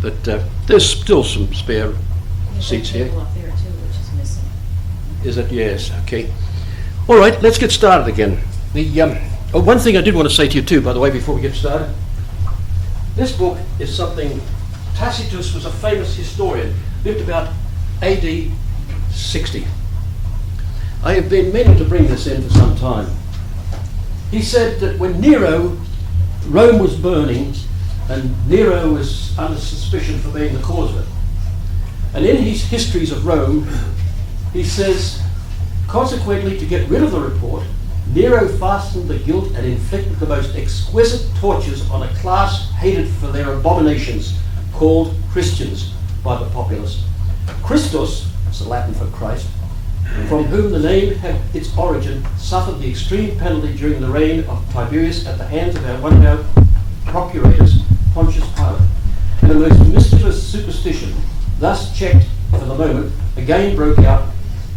But there's still some spare seats here. Up there too, which is missing. Is it? Yes. Okay. All right. Let's get started again. One thing I did want to say to you too, by the way, before we get started. This book is something. Tacitus was a famous historian. Lived about AD 60. I have been meaning to bring this in for some time. He said that when Rome was burning, and Nero was under suspicion for being the cause of it. And in his histories of Rome, he says, consequently, to get rid of the report, Nero fastened the guilt and inflicted the most exquisite tortures on a class hated for their abominations, called Christians by the populace. Christus, it's the Latin for Christ, from whom the name had its origin, suffered the extreme penalty during the reign of Tiberius at the hands of one of our procurators, Pontius Pilate. And the most mischievous superstition, thus checked for the moment, again broke out,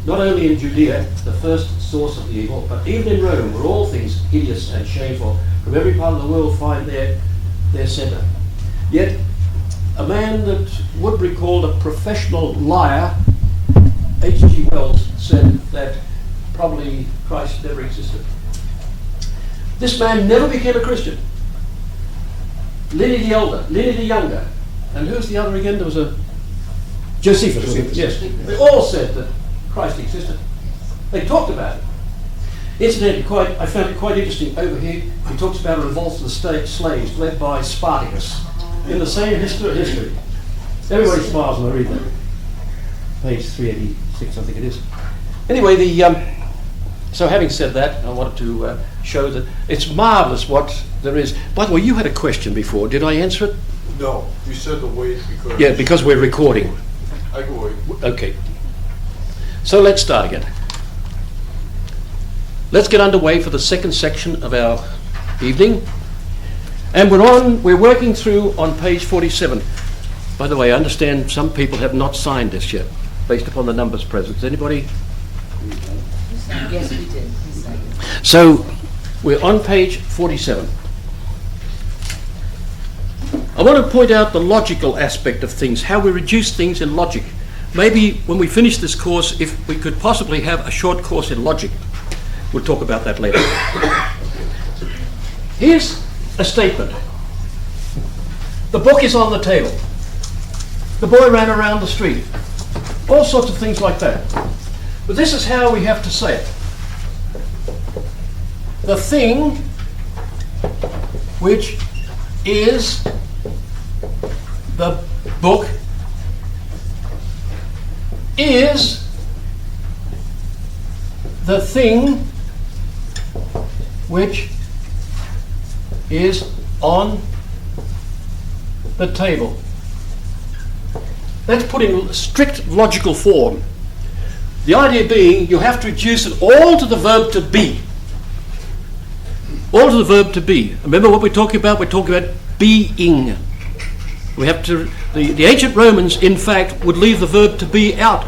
not only in Judea, the first source of the evil, but even in Rome, where all things hideous and shameful from every part of the world find their centre. Yet, a man that would be called a professional liar, H.G. Wells, said that probably Christ never existed. This man never became a Christian. Pliny the Younger, and who's the other again? There was a Josephus. Yes, they all said that Christ existed. They talked about it. Incidentally, I found it quite interesting over here. He talks about a revolt of the slaves led by Spartacus in the same history. Everybody smiles when I read that. Page 386, I think it is. Anyway, so having said that, I wanted to show that it's marvellous what there is. By the way, you had a question before. Did I answer it? No, you said to wait because... Yeah, because we're recording. I can wait. Okay. So let's start again. Let's get underway for the second section of our evening. And we're working through on page 47. By the way, I understand some people have not signed this yet, based upon the numbers present. Does anybody? Yes, we did. So we're on page 47. I want to point out the logical aspect of things, how we reduce things in logic. Maybe when we finish this course, if we could possibly have a short course in logic. We'll talk about that later. Here's a statement. The book is on the table. The boy ran around the street. All sorts of things like that. But this is how we have to say it. The thing which is the book is the thing which is on the table. That's put in strict logical form. The idea being you have to reduce it all to the verb to be. All to the verb to be. Remember what we're talking about? We're talking about being. We have to. The ancient Romans, in fact, would leave the verb to be out.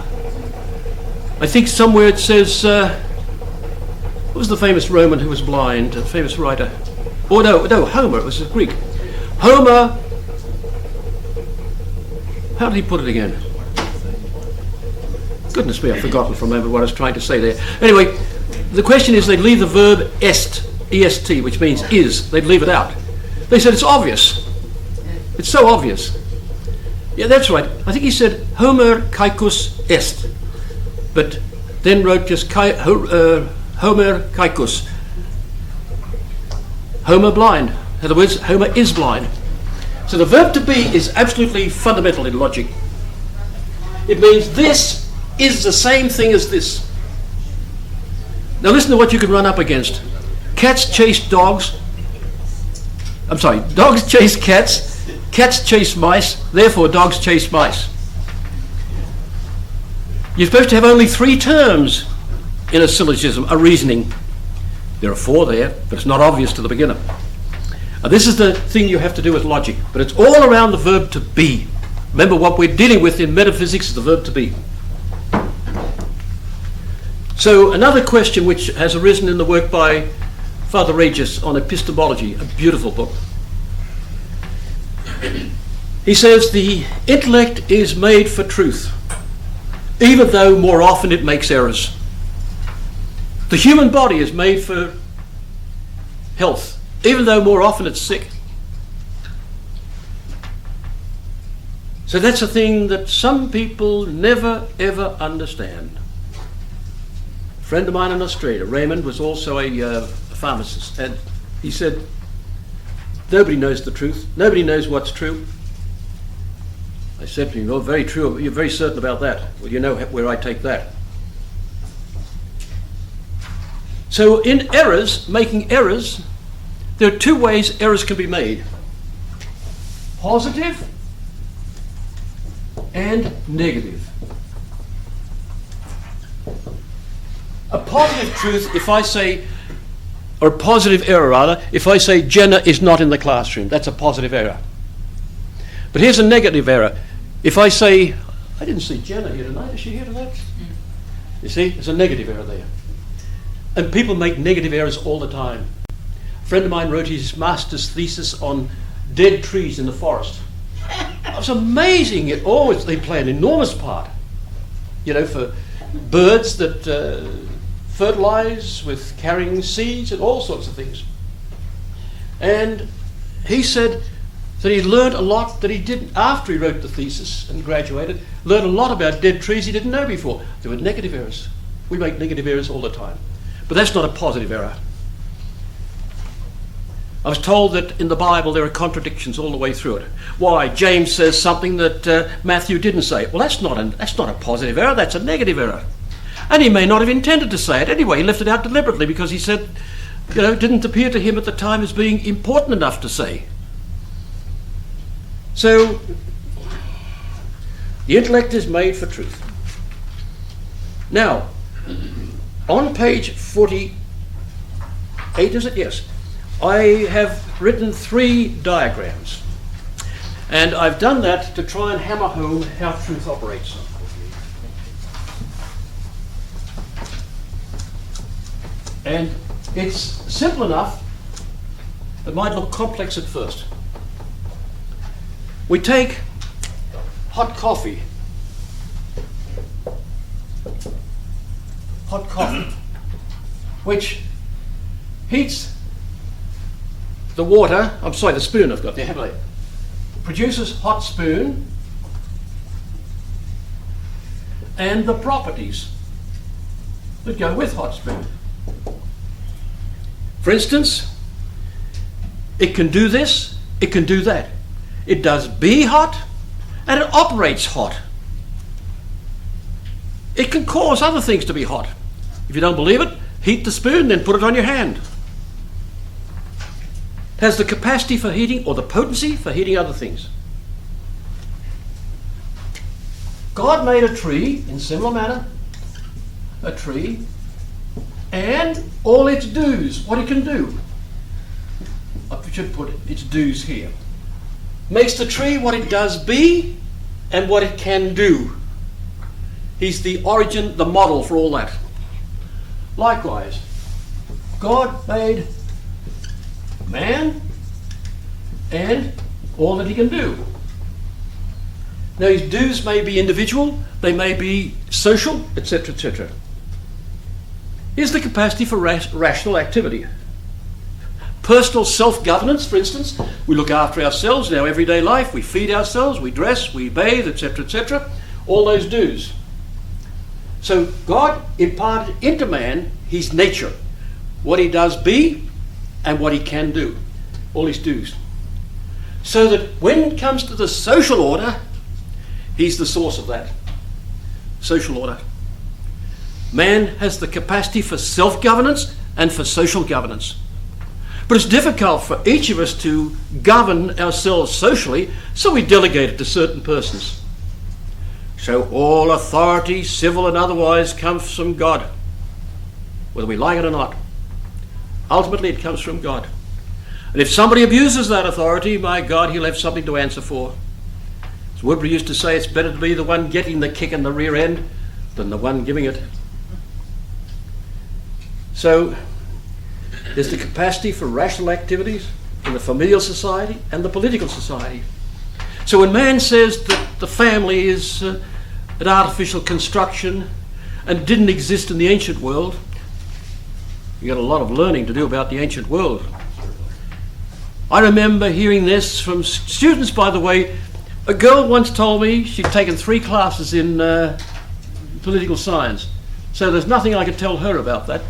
I think somewhere it says, what was the famous Roman who was blind, a famous writer? Oh no, Homer, it was a Greek. Homer, how did he put it again? Goodness me, I've forgotten for a moment what I was trying to say there. Anyway, the question is they'd leave the verb est, est, which means is. They'd leave it out. They said it's obvious. It's so obvious. Yeah, that's right. I think he said Homer caecus est, but then wrote just Homer caecus. Homer blind. In other words, Homer is blind. So the verb to be is absolutely fundamental in logic. It means this is the same thing as this. Now listen to what you can run up against. Cats chase dogs. I'm sorry, dogs chase cats. Cats chase mice. Therefore, dogs chase mice. You're supposed to have only 3 terms in a syllogism, a reasoning. There are 4 there, but it's not obvious to the beginner. And this is the thing you have to do with logic, but it's all around the verb to be. Remember, what we're dealing with in metaphysics is the verb to be. So another question which has arisen in the work by Father Regis on Epistemology, a beautiful book. He says the intellect is made for truth, even though more often it makes errors. The human body is made for health, even though more often it's sick. So that's a thing that some people never ever understand. A friend of mine in Australia, Raymond, was also a pharmacist, and he said, nobody knows the truth. Nobody knows what's true. I said to him, oh, very true. You're very certain about that. Well, you know where I take that. So in errors, making errors, there are two ways errors can be made. Positive and negative. A positive truth, if I say, or a positive error rather, if I say Jenna is not in the classroom, that's a positive error. But here's a negative error. If I say, I didn't see Jenna here tonight, is she here tonight? You see, there's a negative error there. And people make negative errors all the time. A friend of mine wrote his master's thesis on dead trees in the forest. It was amazing. They play an enormous part, for birds that fertilize with carrying seeds and all sorts of things. And he said that he learned a lot that he didn't, after he wrote the thesis and graduated, learned a lot about dead trees he didn't know before. There were negative errors. We make negative errors all the time. But that's not a positive error. I was told that in the Bible there are contradictions all the way through it. Why? James says something that Matthew didn't say. Well, that's not a positive error, that's a negative error. And he may not have intended to say it anyway. He left it out deliberately because he said, it didn't appear to him at the time as being important enough to say. So, the intellect is made for truth. Now, on page 48, is it? Yes. I have written 3 diagrams. And I've done that to try and hammer home how truth operates. And it's simple enough, it might look complex at first. We take hot coffee, which heats the water, the spoon I've got there, haven't I? Produces hot spoon and the properties that go with hot spoon. For instance, it can do this, it can do that. It does be hot and it operates hot. It can cause other things to be hot. If you don't believe it, heat the spoon, then put it on your hand. It has the capacity for heating, or the potency for heating other things. God made a tree in similar manner, a tree, and all its dues, what it can do. I should put its dues here. Makes the tree what it does be and what it can do. He's the origin, the model for all that. Likewise, God made man and all that he can do. Now his dues may be individual, they may be social, etc., etc. Here's the capacity for rational activity. Personal self-governance, for instance. We look after ourselves in our everyday life, we feed ourselves, we dress, we bathe, etc., etc. All those dues. So God imparted into man his nature, what he does be and what he can do, all his dues. So that when it comes to the social order, he's the source of that. Social order. Man has the capacity for self-governance and for social governance. But it's difficult for each of us to govern ourselves socially, so we delegate it to certain persons. So all authority, civil and otherwise, comes from God, whether we like it or not. Ultimately, it comes from God. And if somebody abuses that authority, my God, he'll have something to answer for. As Woodbury used to say, it's better to be the one getting the kick in the rear end than the one giving it. So there's the capacity for rational activities in the familial society and the political society. So when man says that the family is an artificial construction and didn't exist in the ancient world, you got a lot of learning to do about the ancient world. I remember hearing this from students, by the way. A girl once told me she'd taken 3 classes in political science, so there's nothing I could tell her about that.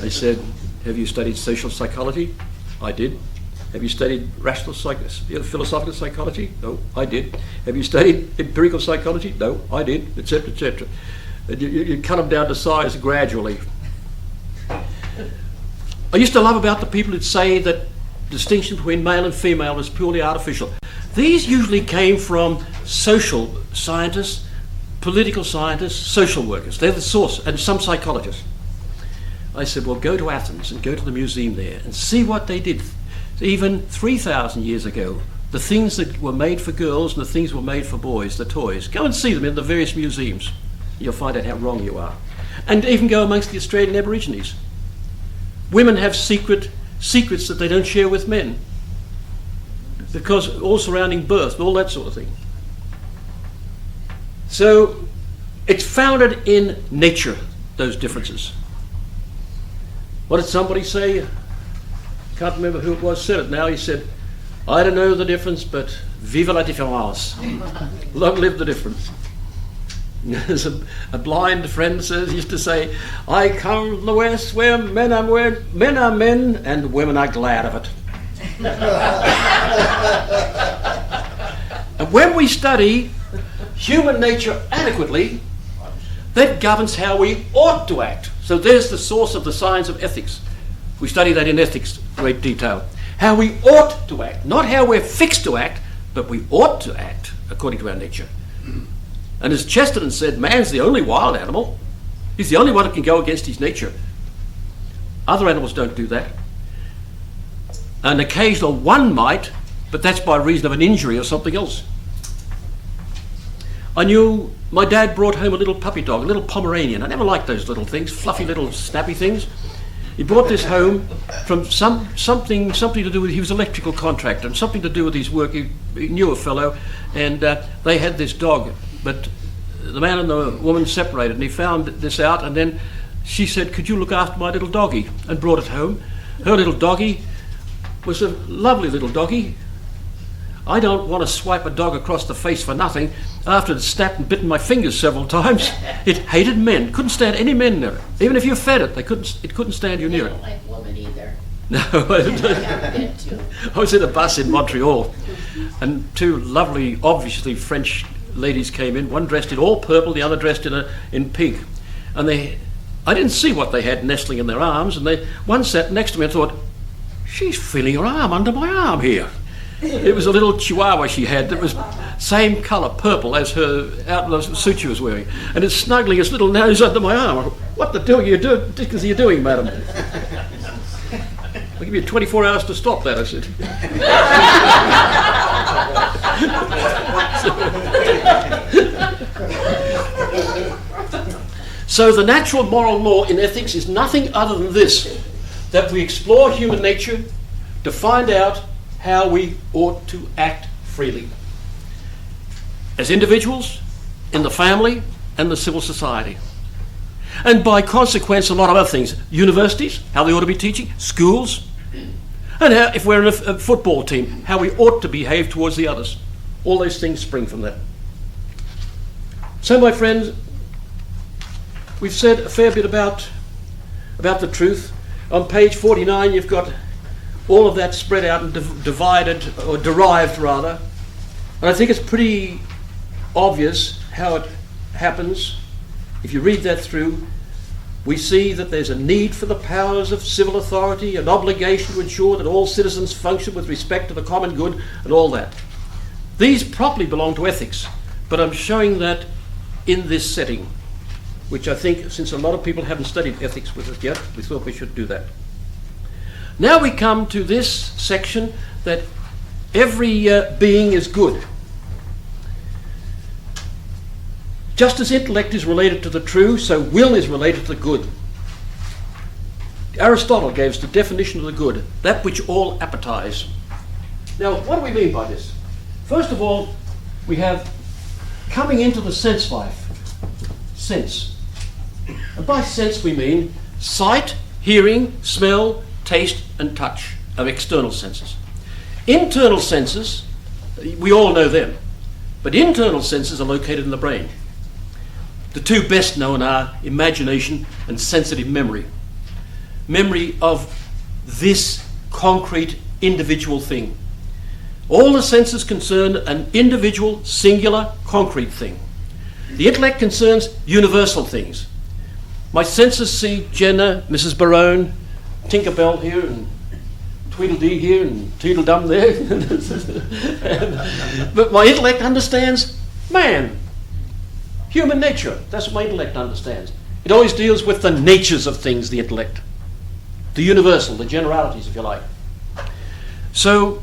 I said, have you studied social psychology? I did. Have you studied philosophical psychology? No, I did. Have you studied empirical psychology? No, I did, etc., etc. You cut them down to size gradually. I used to love about the people who'd say that distinction between male and female was purely artificial. These usually came from social scientists, political scientists, social workers. They're the source, and some psychologists. I said, well, go to Athens and go to the museum there and see what they did. Even 3,000 years ago, the things that were made for girls and the things that were made for boys, the toys. Go and see them in the various museums. You'll find out how wrong you are. And even go amongst the Australian Aborigines. Women have secrets that they don't share with men, because all surrounding birth and all that sort of thing. So it's founded in nature, those differences. What did somebody say? I can't remember who it was said it now. He said, I don't know the difference, but vive la différence. Long live the difference. As a blind friend used to say, I come from the West where men are men and women are glad of it. And when we study human nature adequately, that governs how we ought to act. So there's the source of the science of ethics. We study that in ethics in great detail. How we ought to act, not how we're fixed to act, but we ought to act according to our nature. And as Chesterton said, man's the only wild animal. He's the only one who can go against his nature. Other animals don't do that. An occasional one might, but that's by reason of an injury or something else. I knew my dad brought home a little puppy dog, a little Pomeranian. I never liked those little things, fluffy little snappy things. He brought this home from something to do with, he was an electrical contractor, and something to do with his work. He knew a fellow, and they had this dog. But the man and the woman separated, and he found this out, and then she said, could you look after my little doggy? And brought it home. Her little doggy was a lovely little doggy. I don't want to swipe a dog across the face for nothing. After it snapped and bitten my fingers several times, it hated men. Couldn't stand any men near it. Even if you fed it, it couldn't stand you near it. They don't like women either. No, I was in a bus in Montreal, and 2 lovely, obviously French ladies came in. One dressed in all purple, the other dressed in pink. And I didn't see what they had nestling in their arms, and one sat next to me and thought, she's feeling her arm under my arm here. It was a little chihuahua she had that was same colour, purple, as her suit she was wearing. And it's snuggling its little nose under my arm. What the devil are you doing, madam? I'll give you 24 hours to stop that, I said. So the natural moral law in ethics is nothing other than this, that we explore human nature to find out how we ought to act freely. As individuals, in the family, and the civil society. And by consequence, a lot of other things. Universities, how they ought to be teaching, schools, and how, if we're in a football team, how we ought to behave towards the others. All those things spring from that. So, my friends, we've said a fair bit about the truth. On page 49, you've got all of that spread out and divided, or derived rather. And I think it's pretty obvious how it happens. If you read that through, we see that there's a need for the powers of civil authority, an obligation to ensure that all citizens function with respect to the common good, and all that. These properly belong to ethics, but I'm showing that in this setting, which I think, since a lot of people haven't studied ethics with us yet, we thought we should do that. Now we come to this section that every being is good. Just as intellect is related to the true, so will is related to the good. Aristotle gave us the definition of the good, that which all appetize. Now, what do we mean by this? First of all, we have coming into the sense life. Sense. And by sense we mean sight, hearing, smell, taste and touch of external senses. Internal senses, we all know them, but internal senses are located in the brain. The two best known are imagination and sensitive memory. Memory of this concrete individual thing. All the senses concern an individual, singular, concrete thing. The intellect concerns universal things. My senses see Jenna, Mrs. Barone, Tinkerbell here, and Tweedledee here, and Tweedledum there. But my intellect understands man, human nature. That's what my intellect understands. It always deals with the natures of things, the intellect. The universal, the generalities, if you like. So,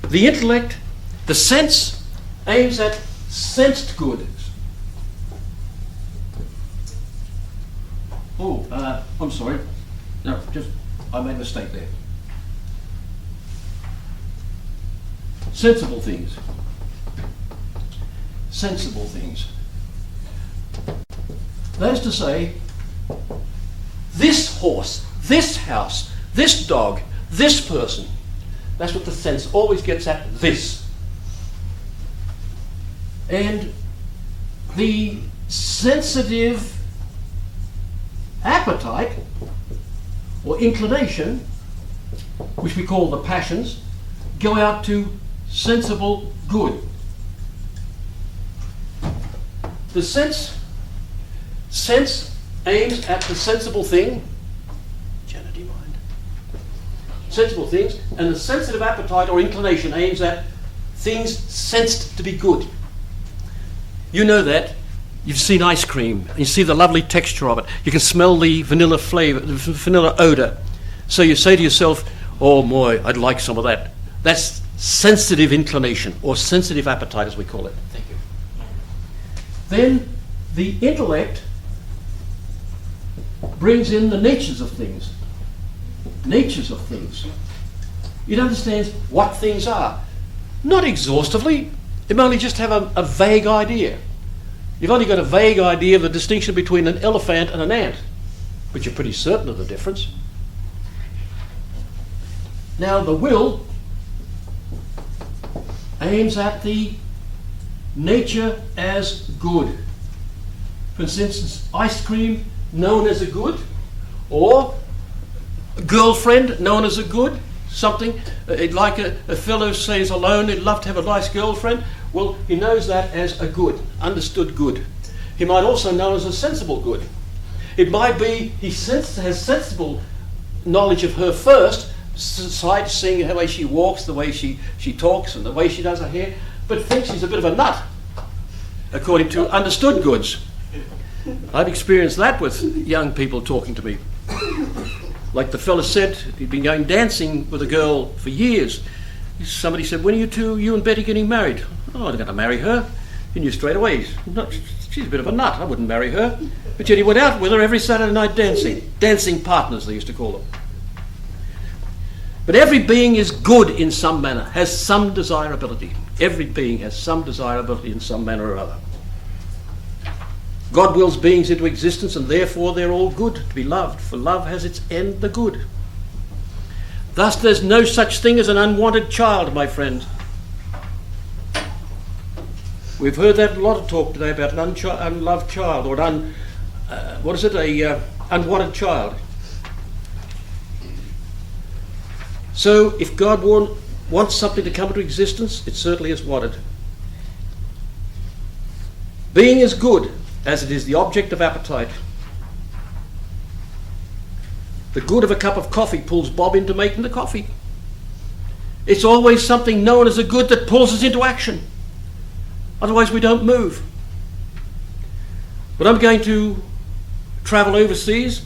the intellect, the sense, aims at sensed good. Oh, I'm sorry. No, I made a mistake there. Sensible things. Sensible things. That is to say, this horse, this house, this dog, this person. That's what the sense always gets at, this. And the sensitive appetite or inclination, which we call the passions, go out to sensible good. The sense aims at the sensible thing. Jenna, do you mind? Sensible things, and the sensitive appetite or inclination aims at things sensed to be good. You know that. You've seen ice cream, and you see the lovely texture of it. You can smell the vanilla flavor, the vanilla odor. So you say to yourself, oh boy, I'd like some of that. That's sensitive inclination, or sensitive appetite as we call it. Thank you. Then the intellect brings in the natures of things. Natures of things. It understands what things are. Not exhaustively. It may only just have a vague idea. You've only got a vague idea of the distinction between an elephant and an ant, but you're pretty certain of the difference. Now the will aims at the nature as good. For instance, ice cream known as a good, or a girlfriend known as a good, something like a fellow says alone, he'd love to have a nice girlfriend. Well, he knows that as a good, understood good. He might also know as a sensible good. It might be he has sensible knowledge of her first, sight, seeing the way she walks, the way she talks, and the way she does her hair, but thinks she's a bit of a nut, according to understood goods. I've experienced that with young people talking to me. Like the fella said, he'd been going dancing with a girl for years. Somebody said, when are you and Betty getting married? Oh, I'm going to marry her. He knew straight away. She's a bit of a nut. I wouldn't marry her. But yet he went out with her every Saturday night dancing. Dancing partners, they used to call them. But every being is good in some manner, has some desirability. Every being has some desirability in some manner or other. God wills beings into existence, and therefore they're all good to be loved, for love has its end, the good. Thus there's no such thing as an unwanted child, my friend. We've heard that a lot of talk today about an unloved child, or an unwanted child. So if God wants something to come into existence, it certainly is wanted. Being is good, as it is the object of appetite. The good of a cup of coffee pulls Bob into making the coffee. It's always something known as a good that pulls us into action. Otherwise we don't move. When I'm going to travel overseas,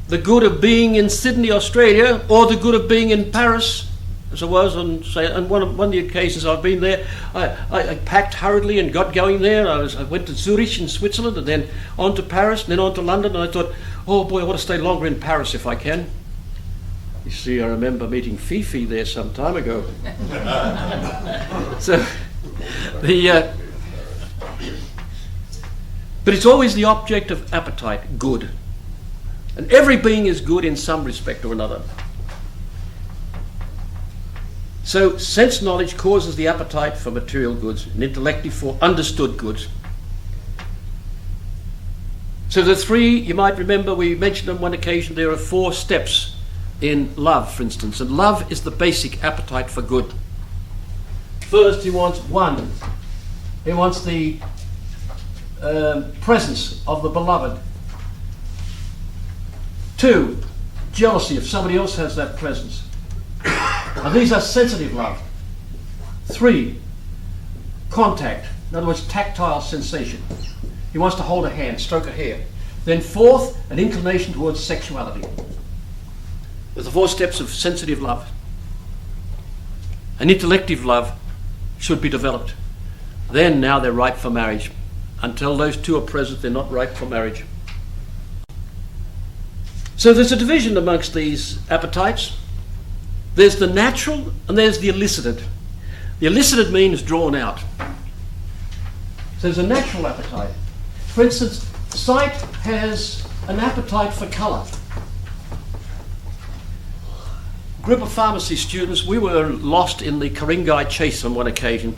the good of being in Sydney, Australia, or the good of being in Paris, as I was on one of the occasions I've been there, I packed hurriedly and got going there. I went to Zurich in Switzerland, and then on to Paris, and then on to London, and I thought, oh boy, I want to stay longer in Paris if I can. You see, I remember meeting Fifi there some time ago. So, but it's always the object of appetite, good. And every being is good in some respect or another. So sense knowledge causes the appetite for material goods and intellective for understood goods. So the three, you might remember, we mentioned on one occasion, there are 4 steps in love, for instance, and love is the basic appetite for good. First, he wants one. He wants the presence of the beloved. 2, jealousy if somebody else has that presence. And these are sensitive love. 3, contact. In other words, tactile sensation. He wants to hold a hand, stroke a hair. Then 4th, an inclination towards sexuality. There's the 4 steps of sensitive love. An intellective love should be developed. Then now they're ripe for marriage. Until those 2 are present, they're not ripe for marriage. So there's a division amongst these appetites. There's the natural and there's the elicited. The elicited means drawn out. So there's a natural appetite. For instance, sight has an appetite for colour. Group of pharmacy students, we were lost in the Ku-ring-gai chase on one occasion.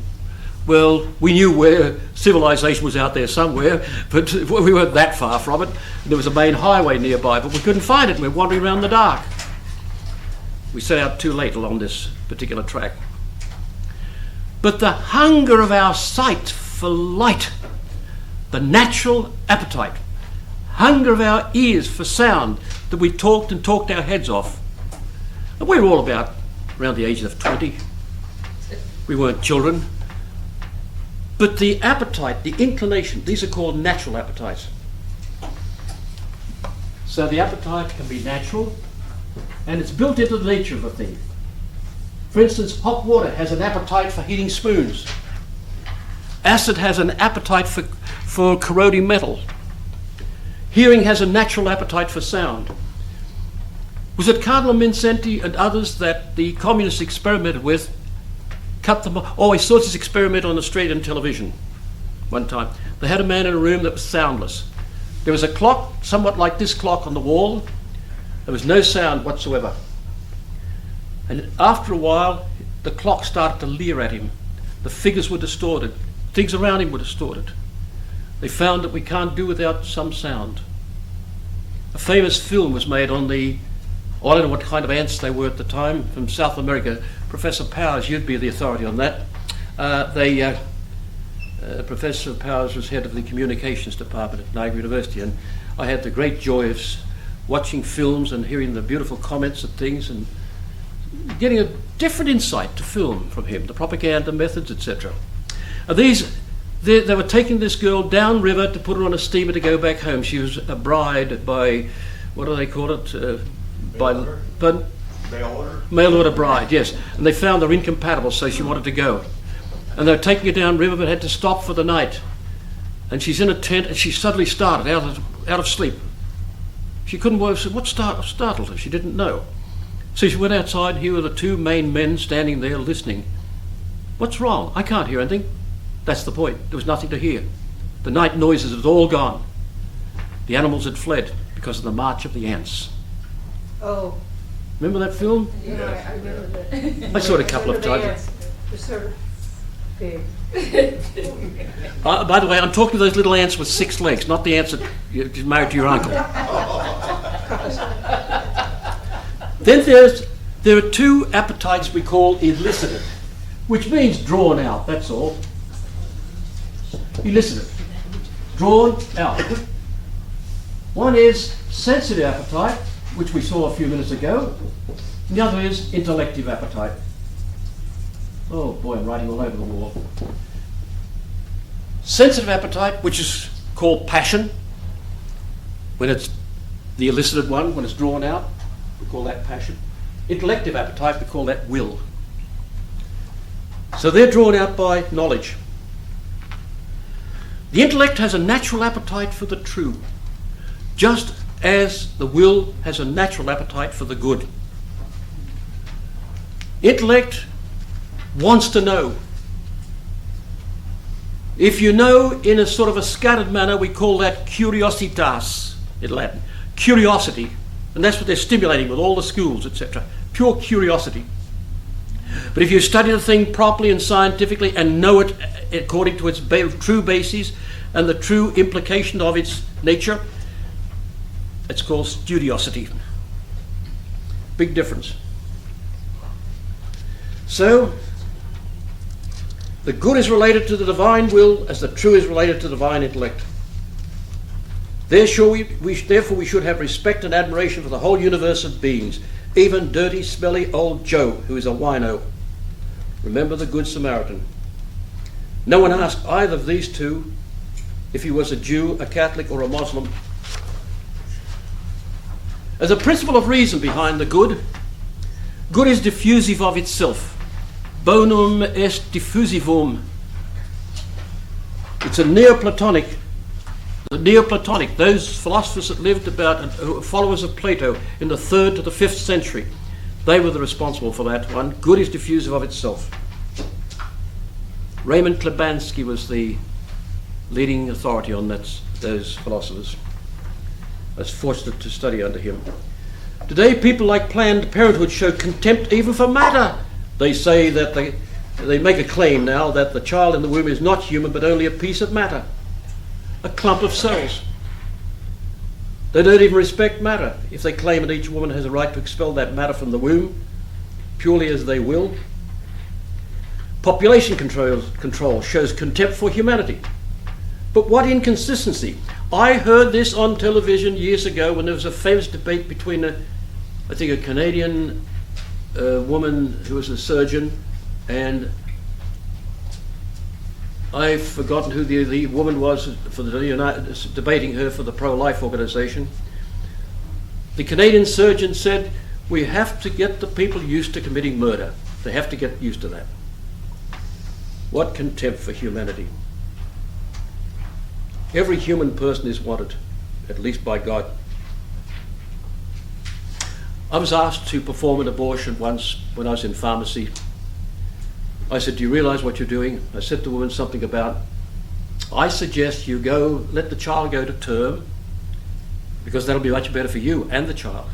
Well, we knew where civilization was out there somewhere, but we weren't that far from it. There was a main highway nearby, but we couldn't find it. We were wandering around in the dark. We set out too late along this particular track. But the hunger of our sight for light, the natural appetite, hunger of our ears for sound that we talked and talked our heads off. And we were all about around the age of 20. We weren't children. But the appetite, the inclination, these are called natural appetites. So the appetite can be natural, and it's built into the nature of a thing. For instance, hot water has an appetite for heating spoons. Acid has an appetite for corroding metal. Hearing has a natural appetite for sound. Was it Cardinal Mindszenty and others that the communists experimented with? Cut them off. Oh, I saw this experiment on Australian television one time. They had a man in a room that was soundless. There was a clock, somewhat like this clock on the wall. There was no sound whatsoever. And after a while, the clock started to leer at him. The figures were distorted. Things around him were distorted. They found that we can't do without some sound. A famous film was made on the, I don't know what kind of ants they were at the time, from South America. Professor Powers, you'd be the authority on that. Professor Powers was head of the communications department at Niagara University, and I had the great joy of watching films and hearing the beautiful comments and things and getting a different insight to film from him, the propaganda methods, etc. They were taking this girl downriver to put her on a steamer to go back home. She was a bride by, what do they call it? Mail order bride, yes. And they found they're incompatible, so she wanted to go. And they were taking her downriver, but had to stop for the night. And she's in a tent, and she suddenly started out of sleep. She couldn't work. So what startled her? She didn't know. So she went outside. Here were the 2 main men standing there listening. What's wrong? I can't hear anything. That's the point. There was nothing to hear. The night noises had all gone. The animals had fled because of the march of the ants. Oh. Remember that film? Yeah, I remember that. I saw it a couple of times. They're sort of big. By the way, I'm talking to those little ants with 6 legs, not the ants that you're married to your uncle. Then there are 2 appetites we call elicited, which means drawn out, that's all. Elicited, drawn out. One is sensitive appetite, which we saw a few minutes ago. The other is intellective appetite. Oh boy, I'm writing all over the wall. Sensitive appetite, which is called passion, when it's the elicited one, when it's drawn out, we call that passion. Intellective appetite, we call that will. So they're drawn out by knowledge. The intellect has a natural appetite for the true, just as the will has a natural appetite for the good. Intellect wants to know. If you know in a sort of a scattered manner, we call that curiositas in Latin. Curiosity. And that's what they're stimulating with all the schools, etc. Pure curiosity. But if you study the thing properly and scientifically and know it according to its true bases and the true implication of its nature, it's called studiosity. Big difference. So, the good is related to the divine will as the true is related to the divine intellect. Therefore, we should have respect and admiration for the whole universe of beings, even dirty, smelly old Joe, who is a wino. Remember the Good Samaritan. No one asked either of these two if he was a Jew, a Catholic, or a Muslim. As a principle of reason behind the good, good is diffusive of itself. Bonum est diffusivum. It's a Neoplatonic. The Neoplatonic, those philosophers that lived about, followers of Plato in the 3rd to the 5th century, they were the responsible for that one. Good is diffusive of itself. Raymond Klebansky was the leading authority on those philosophers. I was fortunate to study under him. Today, people like Planned Parenthood show contempt even for matter. They say that they make a claim now that the child in the womb is not human but only a piece of matter, a clump of cells. They don't even respect matter if they claim that each woman has a right to expel that matter from the womb purely as they will. Population control shows contempt for humanity. But what inconsistency! I heard this on television years ago when there was a famous debate between I think a Canadian woman who was a surgeon, and I've forgotten who the woman was for the debating her for the pro-life organization. The Canadian surgeon said, we have to get the people used to committing murder. They have to get used to that. What contempt for humanity. Every human person is wanted, at least by God. I was asked to perform an abortion once when I was in pharmacy. I said, do you realize what you're doing? I said to the woman something about, I suggest you let the child go to term because that'll be much better for you and the child.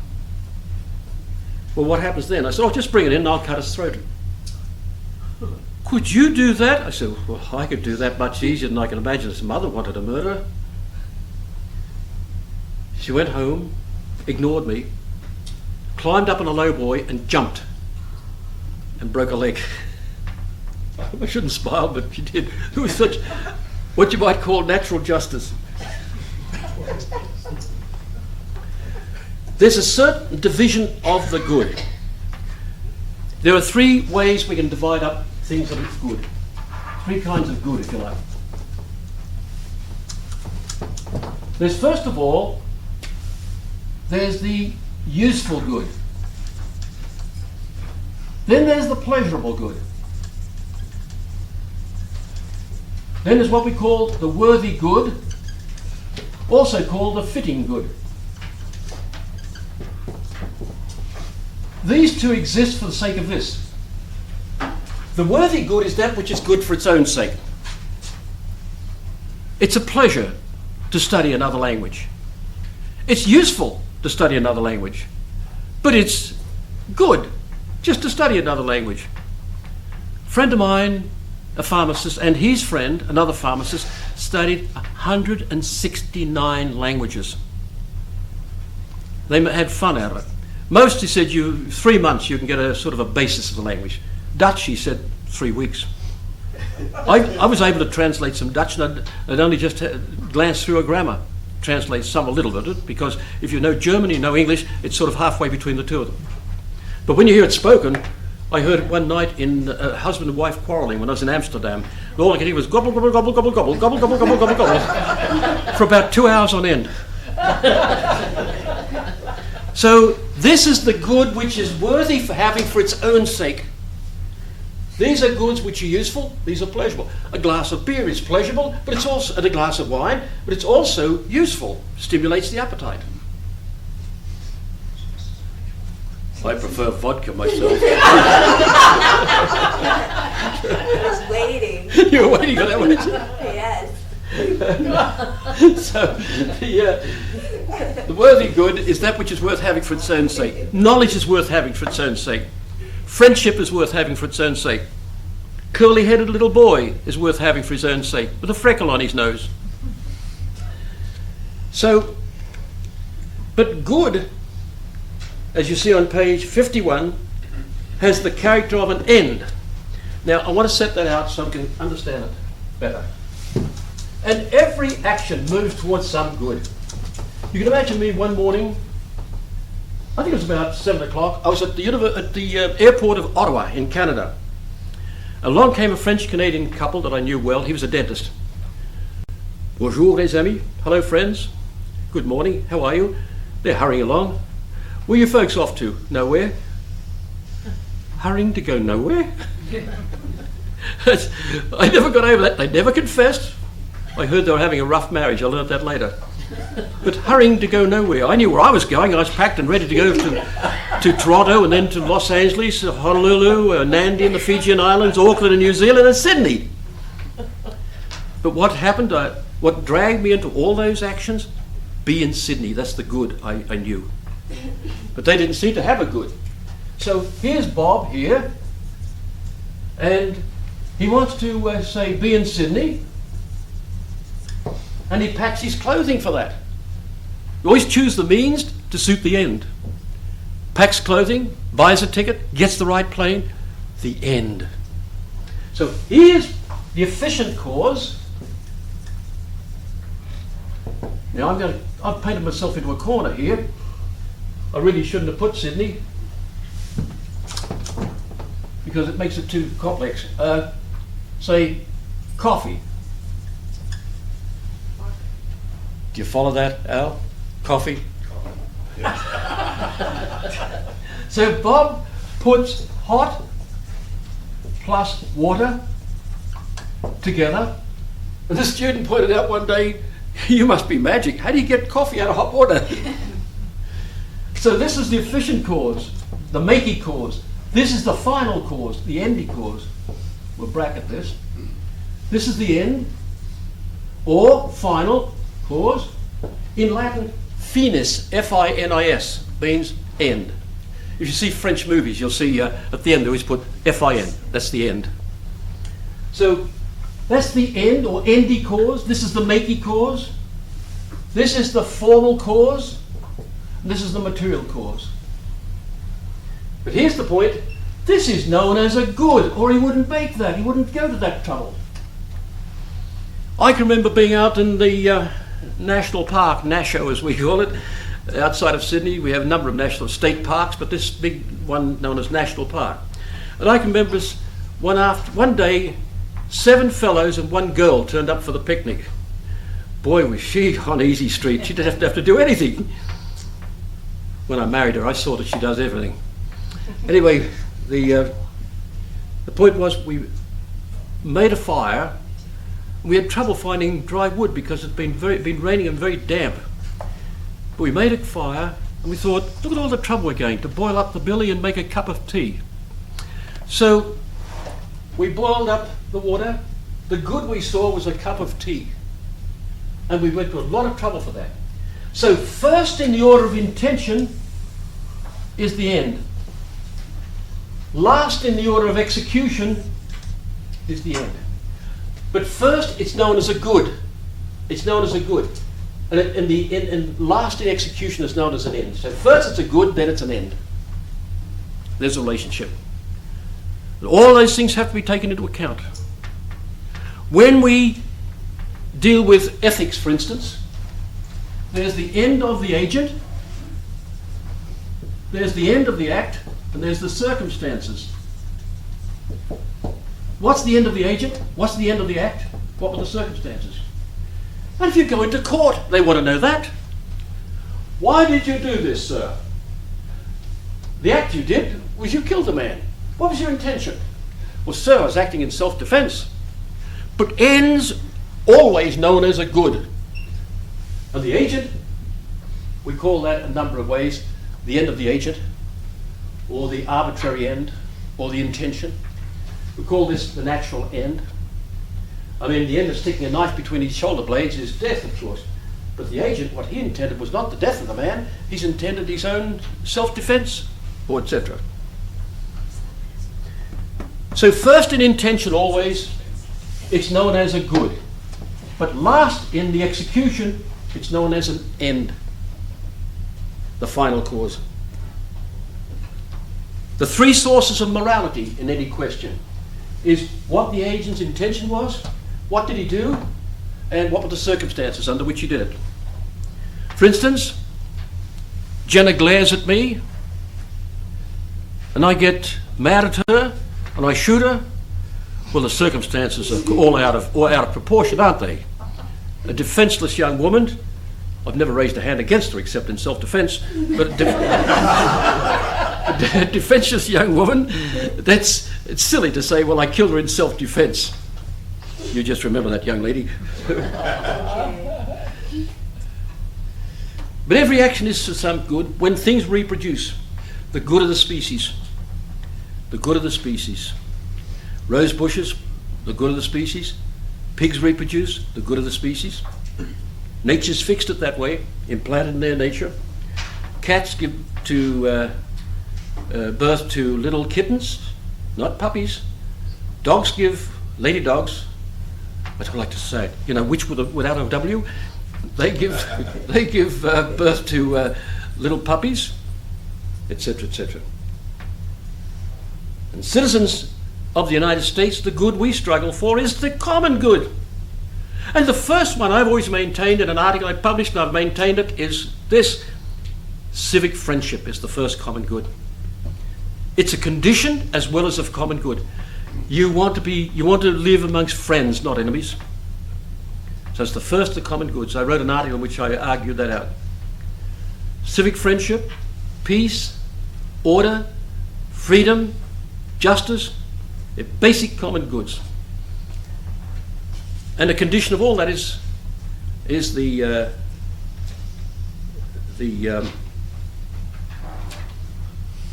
Well, what happens then? I said, just bring it in and I'll cut his throat. Could you do that? I said, well, I could do that much easier than I can imagine his mother wanted to murder her. She went home, ignored me, climbed up on a lowboy and jumped and broke a leg. I shouldn't smile, but she did. It was such what you might call natural justice. There's a certain division of the good. There are 3 ways we can divide up things that are good. 3 kinds of good, if you like. There's first of all, there's the useful good. Then there's the pleasurable good. Then there's what we call the worthy good, also called the fitting good. These 2 exist for the sake of this. The worthy good is that which is good for its own sake. It's a pleasure to study another language. It's useful to study another language. But it's good just to study another language. A friend of mine, a pharmacist, and his friend, another pharmacist, studied 169 languages. They had fun out of it. Most, he said, 3 months you can get a sort of a basis of the language. Dutch, he said, 3 weeks. I was able to translate some Dutch, and I'd only just glanced through a grammar. Translate some a little bit of it, because if you know German, you know English, it's sort of halfway between the 2 of them. But when you hear it spoken, I heard it one night in husband and wife quarrelling when I was in Amsterdam. And all I could hear was gobble, gobble, gobble, gobble, gobble, gobble, gobble, gobble, gobble, gobble, for about 2 hours on end. So this is the good which is worthy for having for its own sake. These are goods which are useful, these are pleasurable. A glass of beer is pleasurable, but it's also, and a glass of wine, but it's also useful, stimulates the appetite. I prefer vodka myself. I was waiting. You were waiting for that one. Yes. So, the worthy good is that which is worth having for its own sake. Knowledge is worth having for its own sake. Friendship is worth having for its own sake. Curly-headed little boy is worth having for his own sake, with a freckle on his nose. So, but good, as you see on page 51, has the character of an end. Now, I want to set that out so I can understand it better. And every action moves towards some good. You can imagine me one morning, I think it was about 7 o'clock, I was at the airport of Ottawa in Canada. Along came a French-Canadian couple that I knew well. He was a dentist. Bonjour, les amis. Hello, friends. Good morning. How are you? They're hurrying along. Where are you folks off to? Nowhere. Hurrying to go nowhere? I never got over that. They never confessed. I heard they were having a rough marriage. I learned that later. But hurrying to go nowhere. I knew where I was going. I was packed and ready to go to Toronto and then to Los Angeles, Honolulu, Nandi in the Fijian Islands, Auckland in New Zealand, and Sydney. But what happened, what dragged me into all those actions? Be in Sydney. That's the good I knew. But they didn't seem to have a good. So here's Bob here, and he wants to say be in Sydney, and he packs his clothing for that. You always choose the means to suit the end. Packs clothing, buys a ticket, gets the right plane, the end. So here's the efficient cause. Now I've painted myself into a corner here. I really shouldn't have put Sydney because it makes it too complex. Say coffee. Do you follow that, Al? Coffee? So Bob puts hot plus water together. And the student pointed out one day, you must be magic. How do you get coffee out of hot water? So this is the efficient cause, the makey cause. This is the final cause, the endy cause. We'll bracket this. This is the end, or final cause. In Latin, finis, F-I-N-I-S, means end. If you see French movies, you'll see at the end they always put F-I-N, that's the end. So that's the end or endy cause. This is the makey cause. This is the formal cause. And this is the material cause. But here's the point. This is known as a good, or he wouldn't make that. He wouldn't go to that trouble. I can remember being out in the national park, Nasho as we call it, outside of Sydney. We have a number of national state parks, but this big one known as National Park. And I can remember one day, 7 fellows and 1 girl turned up for the picnic. Boy, was she on easy street. She didn't have to do anything. When I married her, I saw that she does everything. Anyway, the point was we made a fire. We had trouble finding dry wood because it's been raining and very damp. But we made a fire and we thought, look at all the trouble we're going to boil up the billy and make a cup of tea. So we boiled up the water. The good we saw was a cup of tea. And we went to a lot of trouble for that. So first in the order of intention is the end. Last in the order of execution is the end. But first it's known as a good. It's known as a good. And last in execution is known as an end. So first it's a good, then it's an end. There's a relationship. And all those things have to be taken into account. When we deal with ethics, for instance, there's the end of the agent, there's the end of the act, and there's the circumstances. What's the end of the agent? What's the end of the act? What were the circumstances? And if you go into court, they want to know that. Why did you do this, sir? The act you did was you killed a man. What was your intention? Well, sir, I was acting in self-defense. But ends always known as a good. And the agent, we call that a number of ways. The end of the agent, or the arbitrary end, or the intention. We call this the natural end. I mean, the end of sticking a knife between his shoulder blades is death, of course. But the agent, what he intended was not the death of the man, he's intended his own self-defense, or etc. So first in intention always, it's known as a good. But last in the execution, it's known as an end, the final cause. The three sources of morality in any question is what the agent's intention was, what did he do, and what were the circumstances under which he did it. For instance, Jenna glares at me, and I get mad at her, and I shoot her. Well, the circumstances are all out of proportion, aren't they? A defenseless young woman, I've never raised a hand against her except in self-defense, but a defenseless young woman, it's silly to say, well, I killed her in self-defense. You just remember that, young lady. But every action is for some good when things reproduce. The good of the species. The good of the species. Rose bushes, the good of the species. Pigs reproduce, the good of the species. Nature's fixed it that way, implanted in their nature. Cats give birth to little kittens, not puppies. Dogs give, lady dogs, I don't like to say it, which without a W, they give birth to little puppies, etc., etc. And citizens of the United States, the good we struggle for is the common good. And the first one I've always maintained in an article I published, and I've maintained it, is this: civic friendship is the first common good. It's a condition as well as of common good. You want to live amongst friends, not enemies. So it's the first of the common goods. I wrote an article in which I argued that out. Civic friendship, peace, order, freedom, justice, they're basic common goods. And the condition of all that is the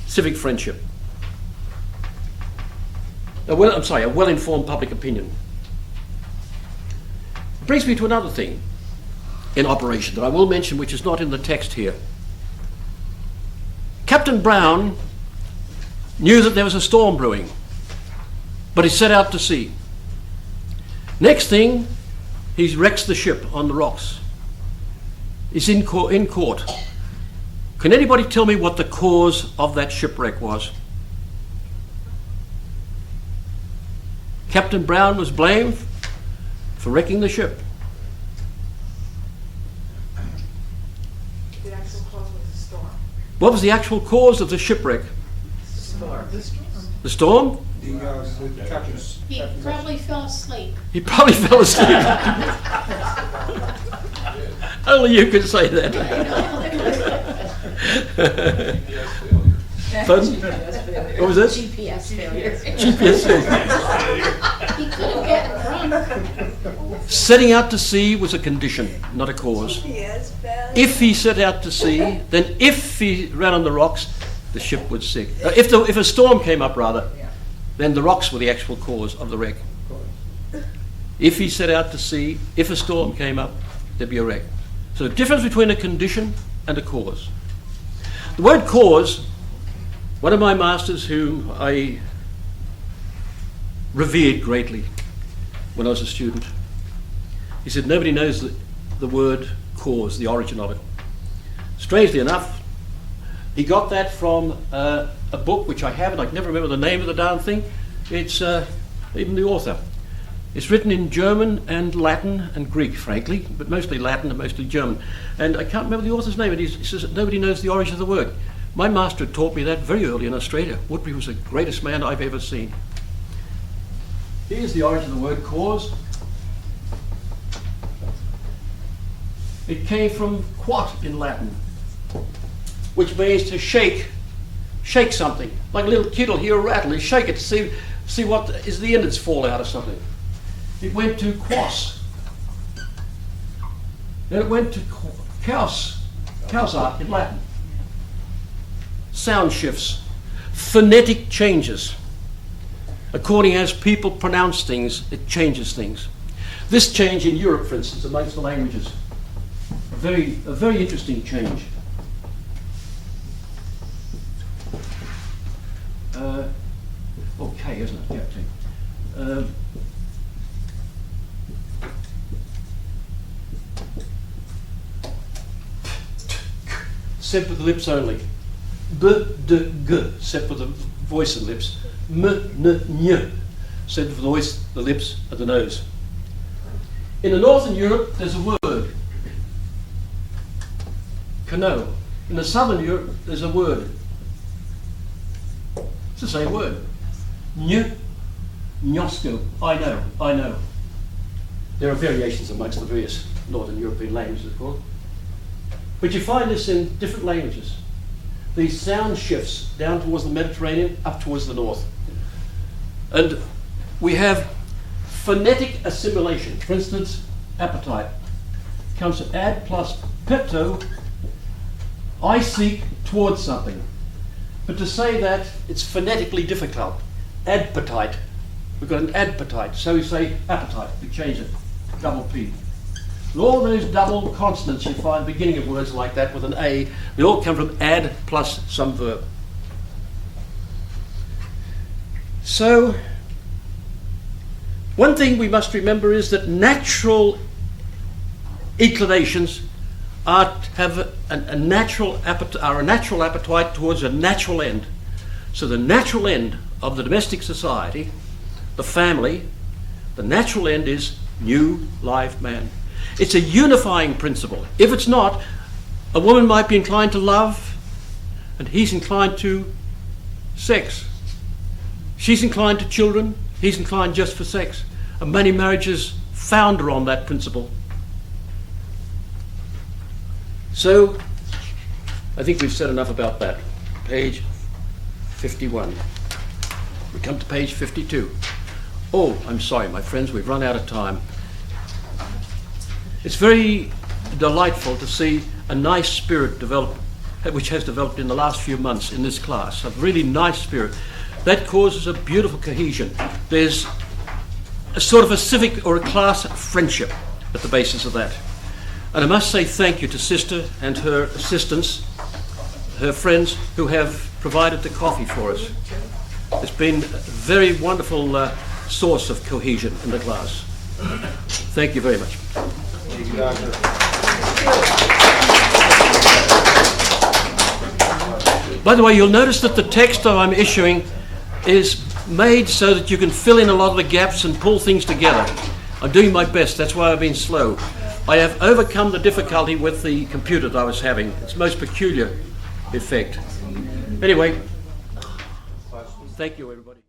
civic friendship. A well-informed public opinion. It brings me to another thing in operation that I will mention, which is not in the text here. Captain Brown knew that there was a storm brewing, but he set out to sea. Next thing, he wrecks the ship on the rocks. He's in court. Can anybody tell me what the cause of that shipwreck was? Captain Brown was blamed for wrecking the ship. The actual cause was the storm. What was the actual cause of the shipwreck? The storm? The captain's. He probably fell asleep. He probably fell asleep. Only you can say that. Pardon? What was that? GPS failure. GPS failure. He could have gotten drunk. Setting out to sea was a condition, not a cause. Yes, failure. If he set out to sea, then if he ran on the rocks, the ship would sink. If a storm came up, rather, then the rocks were the actual cause of the wreck. If he set out to sea, if a storm came up, there'd be a wreck. So the difference between a condition and a cause. The word cause, one of my masters whom I revered greatly when I was a student, he said nobody knows the word cause, the origin of it. Strangely enough, he got that from a book which I have, and I can never remember the name of the darn thing. It's even the author. It's written in German and Latin and Greek, frankly, but mostly Latin and mostly German. And I can't remember the author's name, and he says that nobody knows the origin of the word. My master taught me that very early in Australia. Woodbury was the greatest man I've ever seen. Here's the origin of the word cause. It came from quat in Latin, which means to shake something. Like a little kid will hear a rattle, you shake it to see what is the innards fall out of something. It went to quos. Then it went to causat in Latin. Sound shifts. phonetic changes. According as people pronounce things, it changes things. This change in Europe, for instance, amongst the languages, a very interesting change. Okay, isn't it? Yeah, okay. Said with the lips only. B, d, g, said with the voice and lips. M, n, ny, said with the voice, the lips, and the nose. In the Northern Europe, there's a word. Cano. In the Southern Europe, there's a word. It's the same word. Ny, nyosko. I know. There are variations amongst the various Northern European languages, of course. But you find this in different languages. These sound shifts down towards the Mediterranean, up towards the north. And we have phonetic assimilation. For instance, appetite comes from ad plus peto, I seek towards something. But to say that, it's phonetically difficult. Adpetite. We've got an adpetite, so we say appetite. We change it, double P. And all those double consonants you find beginning of words like that with an A, they all come from ad plus some verb. So, one thing we must remember is that natural inclinations have a natural appetite towards a natural end. So the natural end of the domestic society, the family, the natural end is new live man. It's a unifying principle. If it's not, a woman might be inclined to love and he's inclined to sex. She's inclined to children, he's inclined just for sex. And many marriages founder on that principle. So, I think we've said enough about that. Page 51. We come to page 52. Oh, I'm sorry, my friends, we've run out of time. It's very delightful to see a nice spirit develop, which has developed in the last few months in this class, a really nice spirit. That causes a beautiful cohesion. There's a sort of a civic or a class friendship at the basis of that. And I must say thank you to Sister and her assistants, her friends who have provided the coffee for us. It's been a very wonderful source of cohesion in the class. Thank you very much. Thank you, Doctor. By the way, you'll notice that the text that I'm issuing is made so that you can fill in a lot of the gaps and pull things together. I'm doing my best, that's why I've been slow. I have overcome the difficulty with the computer that I was having. It's a most peculiar effect. Anyway, thank you everybody.